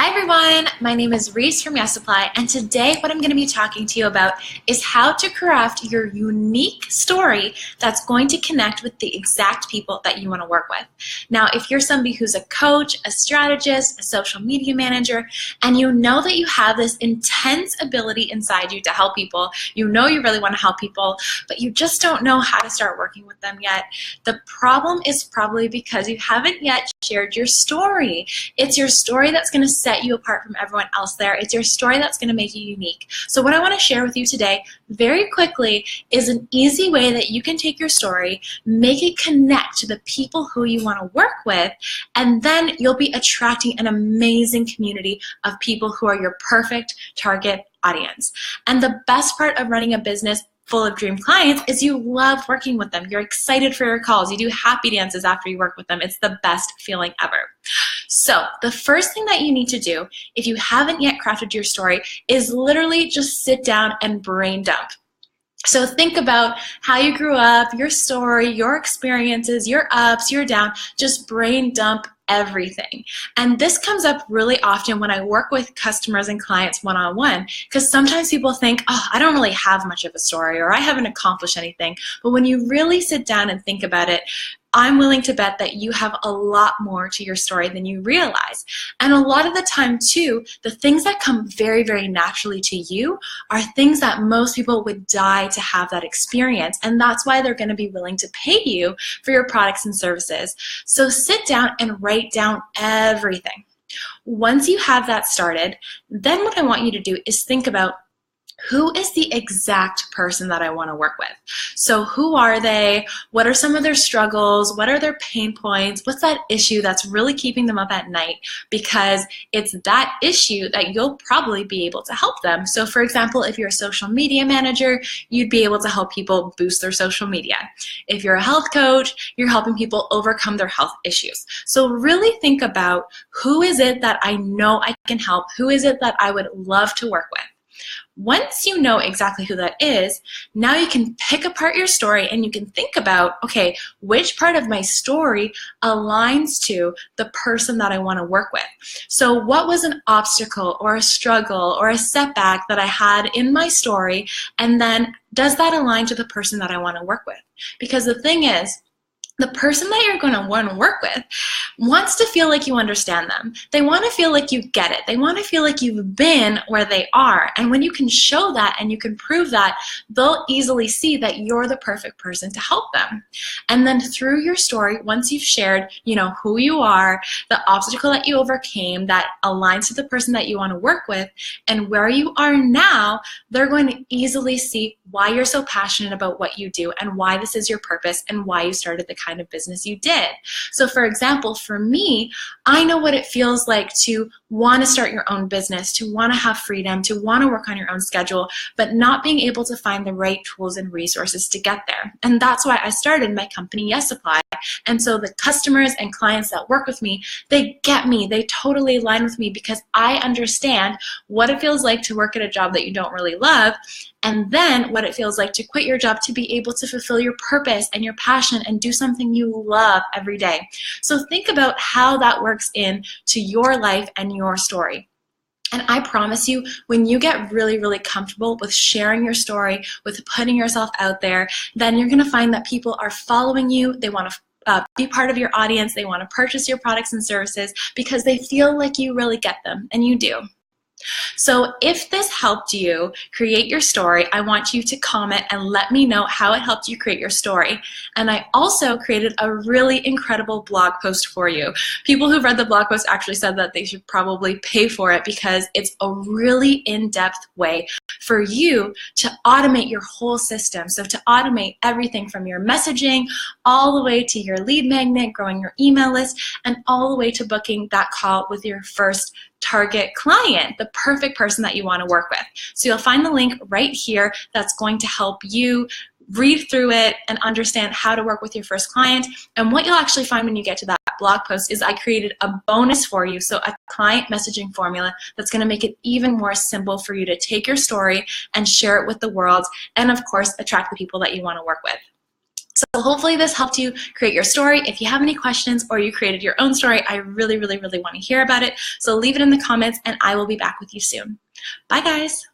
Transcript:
Hi everyone, my name is Reese from Yes Supply, and today what I'm going to be talking to you about is how to craft your unique story that's going to connect with the exact people that you want to work with. Now, if you're somebody who's a coach, a strategist, a social media manager, and you know that you have this intense ability inside you to help people, you know you really want to help people, but you just don't know how to start working with them yet, the problem is probably because you haven't yet shared your story. It's your story that's going to set you apart from everyone else there. It's your story that's going to make you unique. So what I want to share with you today very quickly is an easy way that you can take your story, make it connect to the people who you want to work with, and then you'll be attracting an amazing community of people who are your perfect target audience. And the best part of running a business full of dream clients is you love working with them. You're excited for your calls. You do happy dances after you work with them. It's the best feeling ever. So the first thing that you need to do, if you haven't yet crafted your story, is literally just sit down and brain dump. So think about how you grew up, your story, your experiences, your ups, your downs, just brain dump everything. And this comes up really often when I work with customers and clients one-on-one, because sometimes people think, oh, I don't really have much of a story, or I haven't accomplished anything. But when you really sit down and think about it, I'm willing to bet that you have a lot more to your story than you realize. And a lot of the time too, the things that come very, very naturally to you are things that most people would die to have that experience. And that's why they're going to be willing to pay you for your products and services. So sit down and write down everything. Once you have that started, then what I want you to do is think about, who is the exact person that I want to work with? So who are they? What are some of their struggles? What are their pain points? What's that issue that's really keeping them up at night? Because it's that issue that you'll probably be able to help them. So for example, if you're a social media manager, you'd be able to help people boost their social media. If you're a health coach, you're helping people overcome their health issues. So really think about, who is it that I know I can help? Who is it that I would love to work with? Once you know exactly who that is, now you can pick apart your story and you can think about, okay, which part of my story aligns to the person that I want to work with? So what was an obstacle or a struggle or a setback that I had in my story, and then does that align to the person that I want to work with? Because the thing is, the person that you're going to want to work with wants to feel like you understand them. They want to feel like you get it. They want to feel like you've been where they are. And when you can show that and you can prove that, they'll easily see that you're the perfect person to help them. And then through your story, once you've shared, who you are, the obstacle that you overcame that aligns to the person that you want to work with, and where you are now, they're going to easily see why you're so passionate about what you do and why this is your purpose and why you started the kind of business you did. So for example, for me, I know what it feels like to want to start your own business, to want to have freedom, to want to work on your own schedule, but not being able to find the right tools and resources to get there. And that's why I started my company, Yes Supply. And so the customers and clients that work with me, they get me, they totally align with me, because I understand what it feels like to work at a job that you don't really love, and then what it feels like to quit your job to be able to fulfill your purpose and your passion and do something you love every day. So think about how that works into your life and your story. And I promise you, when you get really, really comfortable with sharing your story, with putting yourself out there, then you're going to find that people are following you. They want to be part of your audience. They want to purchase your products and services because they feel like you really get them, and you do. So if this helped you create your story, I want you to comment and let me know how it helped you create your story. And I also created a really incredible blog post for you. People who've read the blog post actually said that they should probably pay for it, because it's a really in-depth way for you to automate your whole system. So to automate everything from your messaging all the way to your lead magnet, growing your email list, and all the way to booking that call with your first target client, the perfect person that you want to work with. So you'll find the link right here that's going to help you read through it and understand how to work with your first client. And what you'll actually find when you get to that blog post is I created a bonus for you, so a client messaging formula that's going to make it even more simple for you to take your story and share it with the world, and of course attract the people that you want to work with. So hopefully this helped you create your story. If you have any questions or you created your own story, I really, really, really want to hear about it. So leave it in the comments and I will be back with you soon. Bye guys.